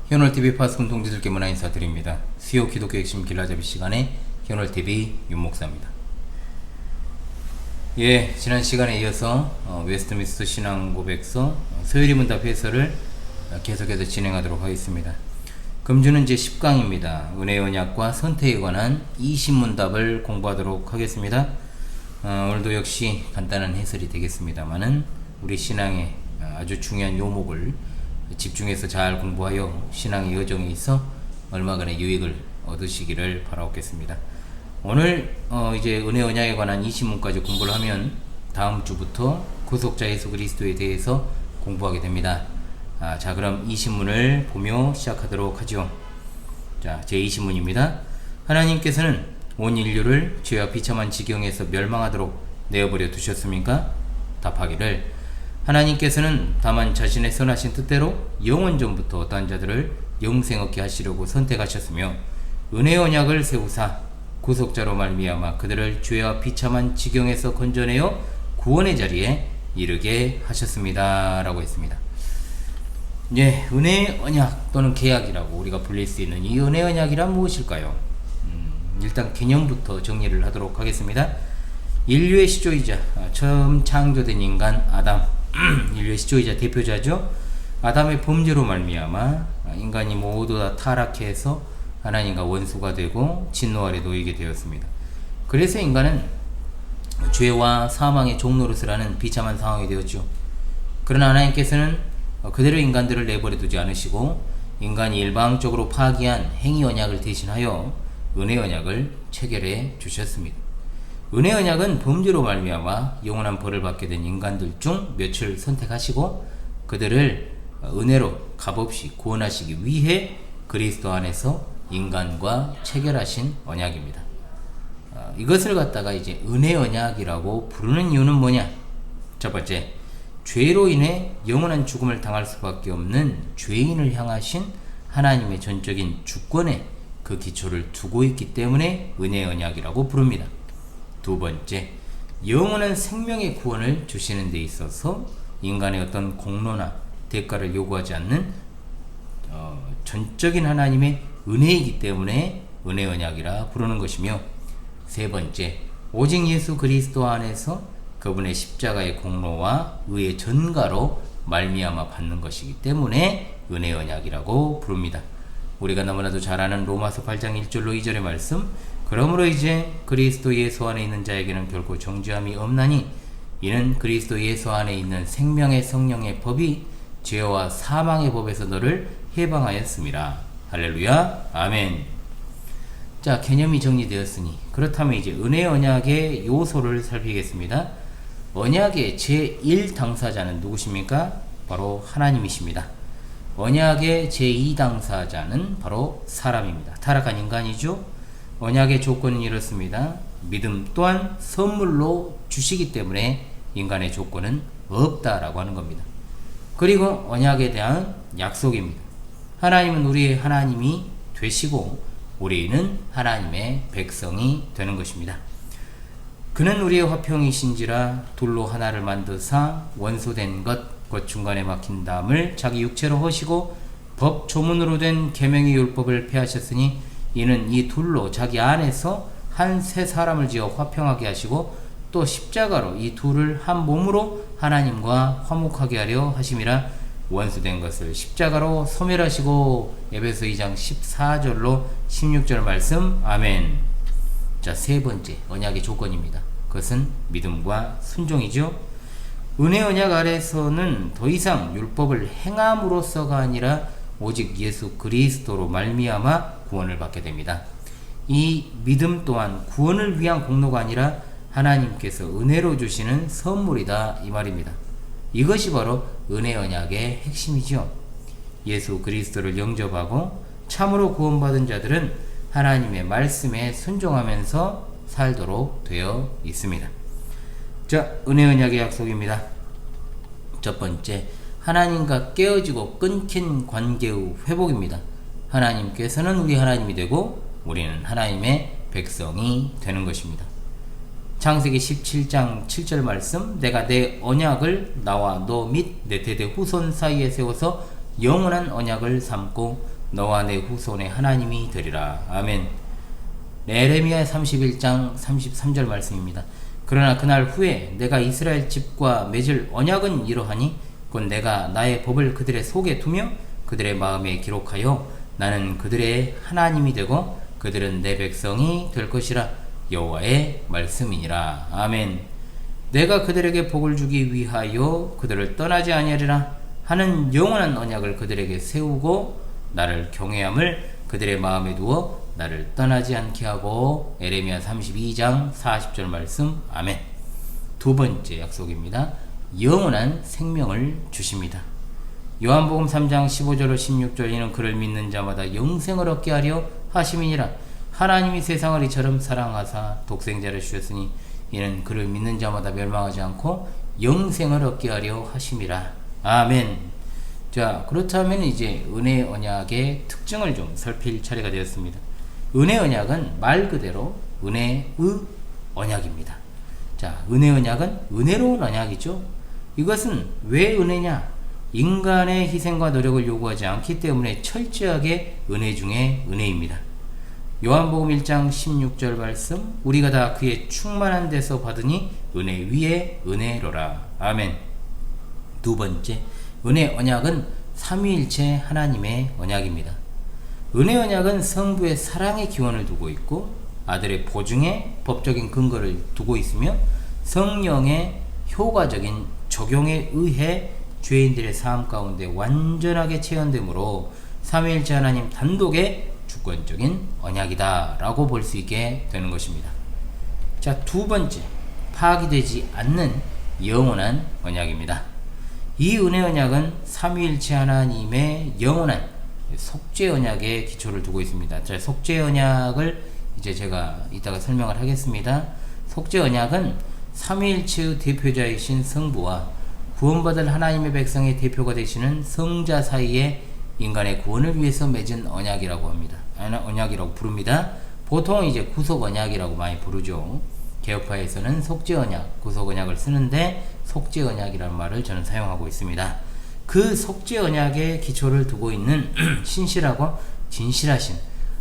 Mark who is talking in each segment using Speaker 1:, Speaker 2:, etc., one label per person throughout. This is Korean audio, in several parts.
Speaker 1: 현월TV 파스금 동지들께 문화 인사드립니다. 수요 기독교 핵심 길라잡이 시간에 현월TV 윤목사입니다. 지난 시간에 이어서 웨스트민스터 신앙고백서 서열이 문답 해설을 계속해서 진행하도록 하겠습니다. 금주는 제10강입니다. 은혜의 언약과 선택에 관한 20문답을 공부하도록 하겠습니다. 오늘도 역시 간단한 해설이 되겠습니다만은 우리 신앙의 아주 중요한 요목을 집중해서 잘 공부하여 신앙의 여정에 있어 얼마간의 유익을 얻으시기를 바라옵겠습니다. 오늘 이제 은혜 언약에 관한 20문까지 공부를 하면 다음 주부터 구속자 예수 그리스도에 대해서 공부하게 됩니다. 자, 그럼 20문을 보며 시작하도록 하죠. 자, 제20문입니다. 하나님께서는 온 인류를 죄와 비참한 지경에서 멸망하도록 내어버려 두셨습니까? 답하기를 하나님께서는 다만 자신의 선하신 뜻대로 영원전부터 어떠한 자들을 영생 얻게 하시려고 선택하셨으며 은혜의 언약을 세우사 구속자로 말미암아 그들을 죄와 비참한 지경에서 건져내어 구원의 자리에 이르게 하셨습니다. 라고 했습니다. 은혜의 언약 또는 계약이라고 우리가 불릴 수 있는 이 은혜의 언약이란 무엇일까요? 일단 개념부터 정리를 하도록 하겠습니다. 인류의 시조이자 처음 창조된 인간 아담, 인류의 시조이자 대표자죠. 아담의 범죄로 말미암아 인간이 모두 다 타락해서 하나님과 원수가 되고 진노 아래 놓이게 되었습니다. 그래서 인간은 죄와 사망의 종노릇을 하는 비참한 상황이 되었죠. 그러나 하나님께서는 그대로 인간들을 내버려 두지 않으시고 인간이 일방적으로 파기한 행위 언약을 대신하여 은혜 언약을 체결해 주셨습니다. 은혜 언약은 범죄로 말미암아 영원한 벌을 받게 된 인간들 중 몇을 선택하시고 그들을 은혜로 값없이 구원하시기 위해 그리스도 안에서 인간과 체결하신 언약입니다. 이것을 갖다가 이제 은혜 언약이라고 부르는 이유는 뭐냐? 첫 번째, 죄로 인해 영원한 죽음을 당할 수밖에 없는 죄인을 향하신 하나님의 전적인 주권에 그 기초를 두고 있기 때문에 은혜의 언약이라고 부릅니다. 두 번째, 영원한 생명의 구원을 주시는 데 있어서 인간의 어떤 공로나 대가를 요구하지 않는 전적인 하나님의 은혜이기 때문에 은혜 언약이라 부르는 것이며, 세 번째, 오직 예수 그리스도 안에서 그분의 십자가의 공로와 의의 전가로 말미암아 받는 것이기 때문에 은혜 언약이라고 부릅니다. 우리가 너무나도 잘 아는 로마서 8장 1절로 2절의 말씀, 그러므로 이제 그리스도 예수 안에 있는 자에게는 결코 정죄함이 없나니 이는 그리스도 예수 안에 있는 생명의 성령의 법이 죄와 사망의 법에서 너를 해방하였습니다. 할렐루야, 아멘. 자, 개념이 정리되었으니 그렇다면 이제 은혜 언약의 요소를 살피겠습니다. 언약의 제1당사자는 누구십니까? 바로 하나님이십니다. 언약의 제2당사자는 바로 사람입니다. 타락한 인간이죠. 언약의 조건은 이렇습니다. 믿음 또한 선물로 주시기 때문에 인간의 조건은 없다라고 하는 겁니다. 그리고 언약에 대한 약속입니다. 하나님은 우리의 하나님이 되시고 우리는 하나님의 백성이 되는 것입니다. 그는 우리의 화평이신지라 둘로 하나를 만드사 원소된 것 중간에 막힌 담을 자기 육체로 허시고 법 조문으로 된 계명의 율법을 폐하셨으니 이는 이 둘로 자기 안에서 한 새 사람을 지어 화평하게 하시고 또 십자가로 이 둘을 한 몸으로 하나님과 화목하게 하려 하심이라. 원수된 것을 십자가로 소멸하시고. 에베소 2장 14절로 16절 말씀. 아멘. 자, 세 번째 언약의 조건입니다. 그것은 믿음과 순종이죠. 은혜 언약 아래서는 더 이상 율법을 행함으로써가 아니라 오직 예수 그리스도로 말미암아 구원을 받게 됩니다. 이 믿음 또한 구원을 위한 공로가 아니라 하나님께서 은혜로 주시는 선물이다, 이 말입니다. 이것이 바로 은혜 언약의 핵심이죠. 예수 그리스도를 영접하고 참으로 구원받은 자들은 하나님의 말씀에 순종하면서 살도록 되어 있습니다. 자, 은혜 언약의 약속입니다. 첫 번째, 하나님과 깨어지고 끊긴 관계의 회복입니다. 하나님께서는 우리 하나님이 되고 우리는 하나님의 백성이 되는 것입니다. 창세기 17장 7절 말씀, 내가 내 언약을 나와 너 및 내 대대 후손 사이에 세워서 영원한 언약을 삼고 너와 내 후손의 하나님이 되리라. 아멘. 에레미야 31장 33절 말씀입니다. 그러나 그날 후에 내가 이스라엘 집과 맺을 언약은 이러하니 곧 내가 나의 법을 그들의 속에 두며 그들의 마음에 기록하여 나는 그들의 하나님이 되고 그들은 내 백성이 될 것이라. 여호와의 말씀이니라. 아멘. 내가 그들에게 복을 주기 위하여 그들을 떠나지 아니하리라 하는 영원한 언약을 그들에게 세우고 나를 경외함을 그들의 마음에 두어 나를 떠나지 않게 하고. 에레미야 32장 40절 말씀. 아멘. 두 번째 약속입니다. 영원한 생명을 주십니다. 요한복음 3장 15절로 16절 이는 그를 믿는 자마다 영생을 얻게 하려 하심이니라. 하나님이 세상을 이처럼 사랑하사 독생자를 주셨으니 이는 그를 믿는 자마다 멸망하지 않고 영생을 얻게 하려 하심이라. 아멘. 자, 그렇다면 이제 은혜 언약의 특징을 좀 살필 차례가 되었습니다. 은혜 언약은 말 그대로 은혜의 언약입니다. 자, 은혜 언약은 은혜로운 언약이죠. 이것은 왜 은혜냐? 인간의 희생과 노력을 요구하지 않기 때문에 철저하게 은혜 중에 은혜입니다. 요한복음 1장 16절 말씀, 우리가 다 그의 충만한 데서 받으니 은혜 위에 은혜로라. 아멘. 두 번째, 은혜 언약은 삼위일체 하나님의 언약입니다. 은혜 언약은 성부의 사랑의 기원을 두고 있고 아들의 보증에 법적인 근거를 두고 있으며 성령의 효과적인 적용에 의해 죄인들의 삶 가운데 완전하게 체현되므로 삼위일체 하나님 단독의 주권적인 언약이다 라고 볼 수 있게 되는 것입니다. 자, 두 번째, 파기되지 않는 영원한 언약입니다. 이 은혜 언약은 삼위일체 하나님의 영원한 속죄 언약에 기초를 두고 있습니다. 자, 속죄 언약을 이제 제가 이따가 설명을 하겠습니다. 속죄 언약은 삼위일체의 대표자이신 성부와 구원받을 하나님의 백성의 대표가 되시는 성자 사이에 인간의 구원을 위해서 맺은 언약이라고 합니다. 언약이라고 부릅니다. 보통 이제 구속 언약이라고 많이 부르죠. 개혁파에서는 속죄 언약, 구속 언약을 쓰는데 속죄 언약이라는 말을 저는 사용하고 있습니다. 그 속죄 언약에 기초를 두고 있는 신실하고 진실하신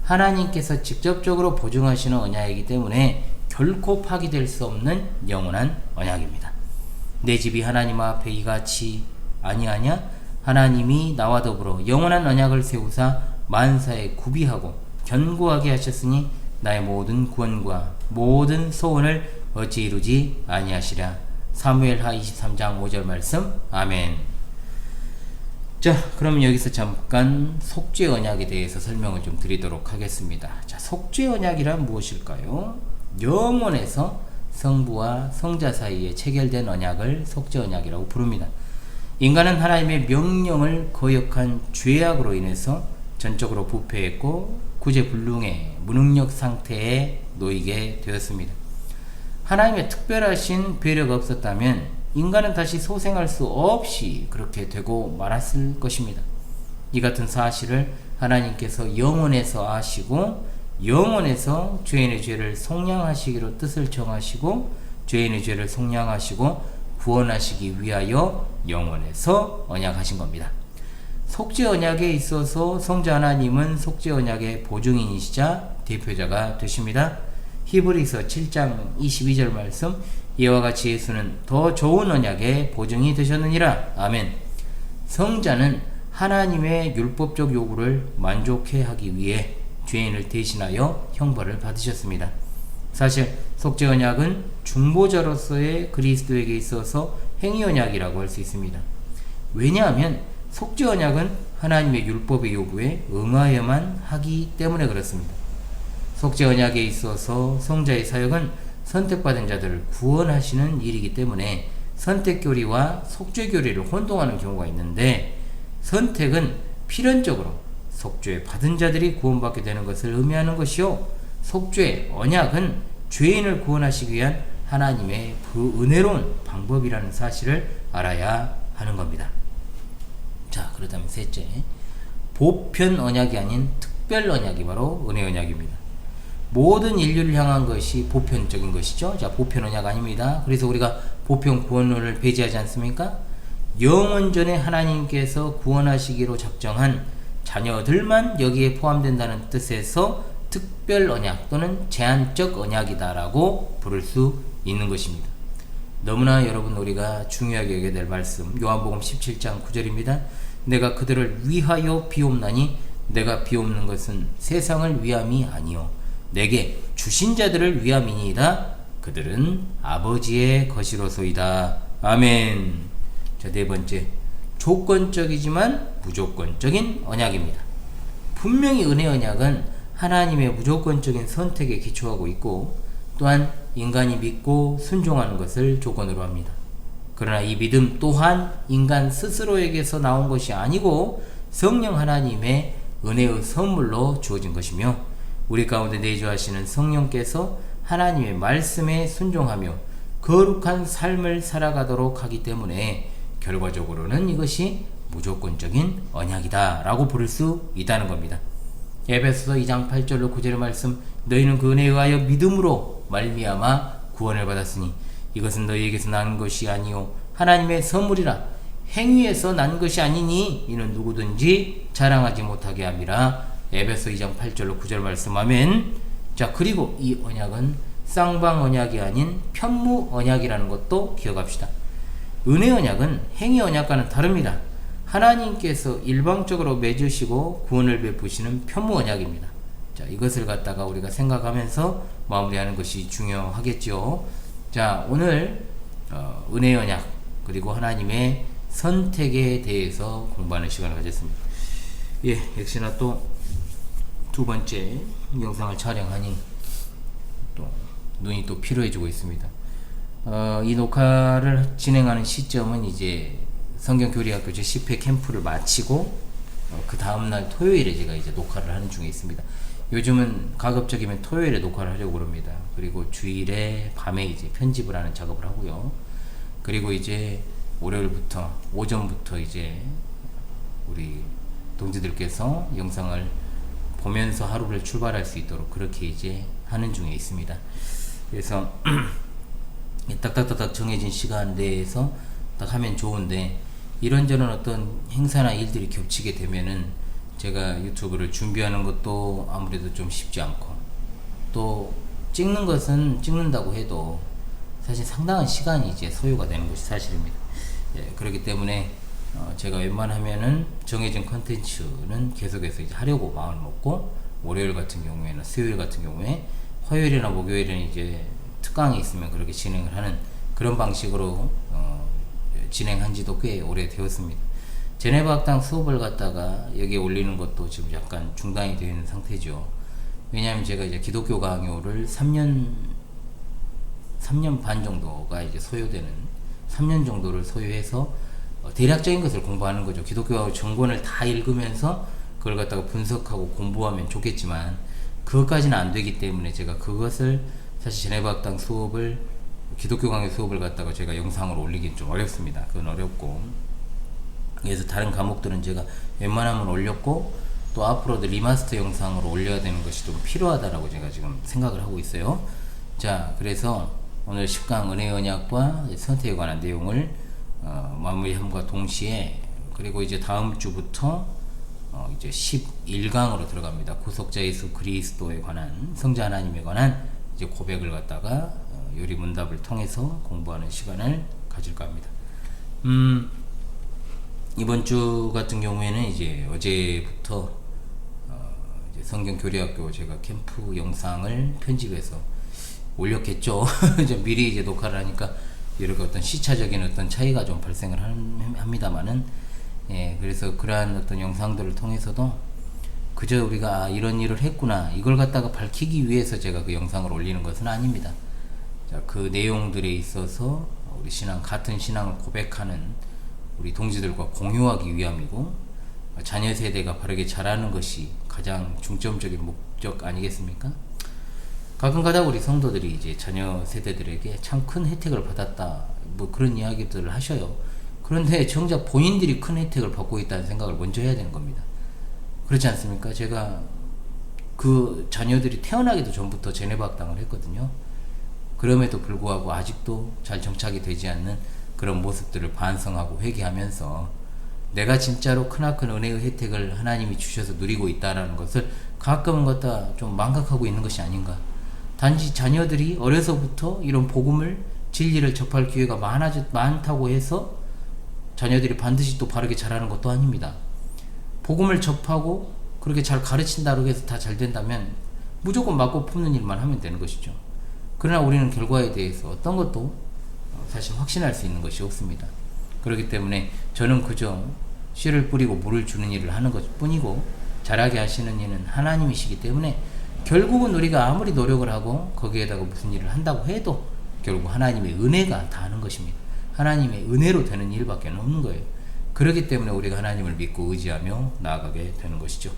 Speaker 1: 하나님께서 직접적으로 보증하시는 언약이기 때문에 결코 파기될 수 없는 영원한 언약입니다. 내 집이 하나님 앞에 이같이 아니하냐? 하나님이 나와 더불어 영원한 언약을 세우사 만사에 구비하고 견고하게 하셨으니 나의 모든 구원과 모든 소원을 어찌 이루지 아니하시랴. 사무엘하 23장 5절 말씀. 아멘. 자, 그럼 여기서 잠깐 속죄 언약에 대해서 설명을 좀 드리도록 하겠습니다. 자, 속죄 언약이란 무엇일까요? 영원에서 성부와 성자 사이에 체결된 언약을 속죄 언약이라고 부릅니다. 인간은 하나님의 명령을 거역한 죄악으로 인해서 전적으로 부패했고 구제불능의 무능력 상태에 놓이게 되었습니다. 하나님의 특별하신 배려가 없었다면 인간은 다시 소생할 수 없이 그렇게 되고 말았을 것입니다. 이 같은 사실을 하나님께서 영원에서 아시고 영원에서 죄인의 죄를 속량하시기로 뜻을 정하시고 죄인의 죄를 속량하시고 구원하시기 위하여 영원에서 언약하신 겁니다. 속죄 언약에 있어서 성자 하나님은 속죄 언약의 보증인이시자 대표자가 되십니다. 히브리서 7장 22절 말씀, 이와 같이 예수는 더 좋은 언약의 보증이 되셨느니라. 아멘. 성자는 하나님의 율법적 요구를 만족해 하기 위해 죄인을 대신하여 형벌을 받으셨습니다. 사실 속죄 언약은 중보자로서의 그리스도에게 있어서 행위 언약이라고 할 수 있습니다. 왜냐하면 속죄 언약은 하나님의 율법의 요구에 응하여만 하기 때문에 그렇습니다. 속죄 언약에 있어서 성자의 사역은 선택받은 자들을 구원하시는 일이기 때문에 선택교리와 속죄교리를 혼동하는 경우가 있는데, 선택은 필연적으로 속죄 받은 자들이 구원받게 되는 것을 의미하는 것이요, 속죄 언약은 죄인을 구원하시기 위한 하나님의 그 은혜로운 방법이라는 사실을 알아야 하는 겁니다. 자, 그렇다면 셋째, 보편 언약이 아닌 특별 언약이 바로 은혜 언약입니다. 모든 인류를 향한 것이 보편적인 것이죠. 자, 보편 언약 아닙니다. 그래서 우리가 보편 구원론을 배제하지 않습니까? 영원전에 하나님께서 구원하시기로 작정한 자녀들만 여기에 포함된다는 뜻에서 특별 언약 또는 제한적 언약이다라고 부를 수 있는 것입니다. 너무나 여러분 우리가 중요하게 여겨야 될 말씀, 요한복음 17장 9절입니다. 내가 그들을 위하여 비옵나니 내가 비옵는 것은 세상을 위함이 아니요 내게 주신 자들을 위함이니이다. 그들은 아버지의 것이로소이다. 아멘. 자, 네 번째, 조건적이지만 무조건적인 언약입니다. 분명히 은혜 언약은 하나님의 무조건적인 선택에 기초하고 있고 또한 인간이 믿고 순종하는 것을 조건으로 합니다. 그러나 이 믿음 또한 인간 스스로에게서 나온 것이 아니고 성령 하나님의 은혜의 선물로 주어진 것이며 우리 가운데 내주하시는 성령께서 하나님의 말씀에 순종하며 거룩한 삶을 살아가도록 하기 때문에 결과적으로는 이것이 무조건적인 언약이다 라고 부를 수 있다는 겁니다. 에베소서 2장 8절로 9절의 말씀, 너희는 그 은혜에 의하여 믿음으로 말미암아 구원을 받았으니 이것은 너희에게서 난 것이 아니요 하나님의 선물이라. 행위에서 난 것이 아니니 이는 누구든지 자랑하지 못하게 함이라. 에베소 2장 8절로 9절 말씀. 아멘. 자, 그리고 이 언약은 쌍방 언약이 아닌 편무 언약이라는 것도 기억합시다. 은혜 언약은 행위 언약과는 다릅니다. 하나님께서 일방적으로 맺으시고 구원을 베푸시는 편무 언약입니다. 자, 이것을 갖다가 우리가 생각하면서 마무리하는 것이 중요하겠죠. 자, 오늘 은혜 언약 그리고 하나님의 선택에 대해서 공부하는 시간을 가졌습니다. 예, 역시나 또 두 번째 영상을 촬영하니 또 눈이 또 피로해지고 있습니다. 이 녹화를 진행하는 시점은 이제 성경교리학교 제10회 캠프를 마치고 그 다음날 토요일에 제가 이제 녹화를 하는 중에 있습니다. 요즘은 가급적이면 토요일에 녹화를 하려고 그럽니다. 그리고 주일에 밤에 이제 편집을 하는 작업을 하고요. 그리고 이제 월요일부터 오전부터 이제 우리 동지들께서 영상을 보면서 하루를 출발할 수 있도록 그렇게 이제 하는 중에 있습니다. 그래서 딱딱딱딱 정해진 시간 내에서 딱 하면 좋은데 이런저런 어떤 행사나 일들이 겹치게 되면은 제가 유튜브를 준비하는 것도 아무래도 좀 쉽지 않고 또 찍는 것은 찍는다고 해도 사실 상당한 시간이 이제 소요가 되는 것이 사실입니다. 예, 그렇기 때문에 제가 웬만하면은 정해진 컨텐츠는 계속해서 이제 하려고 마음을 먹고 월요일 같은 경우에는 수요일 같은 경우에 화요일이나 목요일에는 이제 특강이 있으면 그렇게 진행을 하는 그런 방식으로 진행한 지도 꽤 오래되었습니다. 제네바 학당 수업을 갖다가 여기에 올리는 것도 지금 약간 중단이 되어 있는 상태죠. 왜냐하면 제가 이제 기독교 강요를 3년 반 정도가 이제 소요되는 3년 정도를 소요해서 대략적인 것을 공부하는 거죠. 기독교 정권을 다 읽으면서 그걸 갖다가 분석하고 공부하면 좋겠지만 그것까지는 안 되기 때문에 제가 그것을 사실 제네바 학당 수업을 기독교 강의 수업을 갖다가 제가 영상으로 올리긴 좀 어렵습니다. 그건 어렵고 그래서 다른 과목들은 제가 웬만하면 올렸고 또 앞으로도 리마스터 영상으로 올려야 되는 것이 좀 필요하다라고 제가 지금 생각을 하고 있어요. 자, 그래서 오늘 10강 은혜의 언약과 선택에 관한 내용을 마무리함과 동시에 그리고 이제 다음 주부터 이제 11강으로 들어갑니다. 구속자 예수 그리스도에 관한 성자 하나님에 관한 이제 고백을 갖다가 요리문답을 통해서 공부하는 시간을 가질까 합니다. 이번 주 같은 경우에는 이제 어제부터 이제 성경교리학교 제가 캠프 영상을 편집해서 올렸겠죠. 이제 미리 이제 녹화를 하니까 이렇게 어떤 시차적인 어떤 차이가 좀 발생을 합니다만은 예, 그래서 그러한 어떤 영상들을 통해서도 그저 우리가 이런 일을 했구나 이걸 갖다가 밝히기 위해서 제가 그 영상을 올리는 것은 아닙니다. 자, 그 내용들에 있어서 우리 같은 신앙을 고백하는 우리 동지들과 공유하기 위함이고 자녀 세대가 바르게 자라는 것이 가장 중점적인 목적 아니겠습니까? 가끔가다 우리 성도들이 이제 자녀 세대들에게 참 큰 혜택을 받았다 뭐 그런 이야기들을 하셔요. 그런데 정작 본인들이 큰 혜택을 받고 있다는 생각을 먼저 해야 되는 겁니다. 그렇지 않습니까? 제가 그 자녀들이 태어나기도 전부터 제네바 학당을 했거든요. 그럼에도 불구하고 아직도 잘 정착이 되지 않는 그런 모습들을 반성하고 회개하면서 내가 진짜로 크나큰 은혜의 혜택을 하나님이 주셔서 누리고 있다는 것을 가끔은 갖다 좀 망각하고 있는 것이 아닌가. 단지 자녀들이 어려서부터 이런 복음을, 진리를 접할 기회가 많다고 해서 자녀들이 반드시 또 바르게 자라는 것도 아닙니다. 복음을 접하고 그렇게 잘 가르친다고 해서 다 잘 된다면 무조건 맞고 품는 일만 하면 되는 것이죠. 그러나 우리는 결과에 대해서 어떤 것도 사실 확신할 수 있는 것이 없습니다. 그렇기 때문에 저는 그저 씨를 뿌리고 물을 주는 일을 하는 것 뿐이고, 자라게 하시는 이는 하나님이시기 때문에 결국은 우리가 아무리 노력을 하고 거기에다가 무슨 일을 한다고 해도 결국 하나님의 은혜가 다 하는 것입니다. 하나님의 은혜로 되는 일밖에 없는 거예요. 그렇기 때문에 우리가 하나님을 믿고 의지하며 나아가게 되는 것이죠.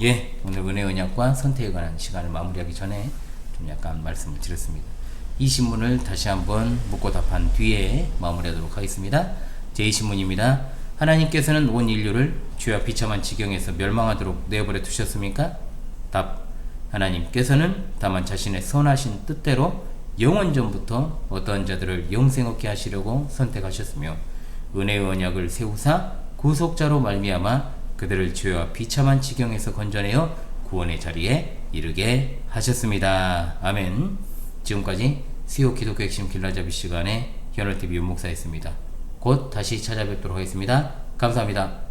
Speaker 1: 예, 오늘 은혜 언약과 선택에 관한 시간을 마무리하기 전에 좀 약간 말씀을 드렸습니다. 이 신문을 다시 한번 묻고 답한 뒤에 마무리하도록 하겠습니다. 제2신문입니다. 하나님께서는 온 인류를 죄와 비참한 지경에서 멸망하도록 내버려 두셨습니까? 답. 하나님께서는 다만 자신의 선하신 뜻대로 영원전부터 어떠한 자들을 영생 얻게 하시려고 선택하셨으며, 은혜의 언약을 세우사 구속자로 말미암아 그들을 죄와 비참한 지경에서 건져내어 구원의 자리에 이르게 하셨습니다. 아멘. 지금까지 수요 기독교 핵심 길라잡이 시간의 현월TV 윤목사였습니다. 곧 다시 찾아뵙도록 하겠습니다. 감사합니다.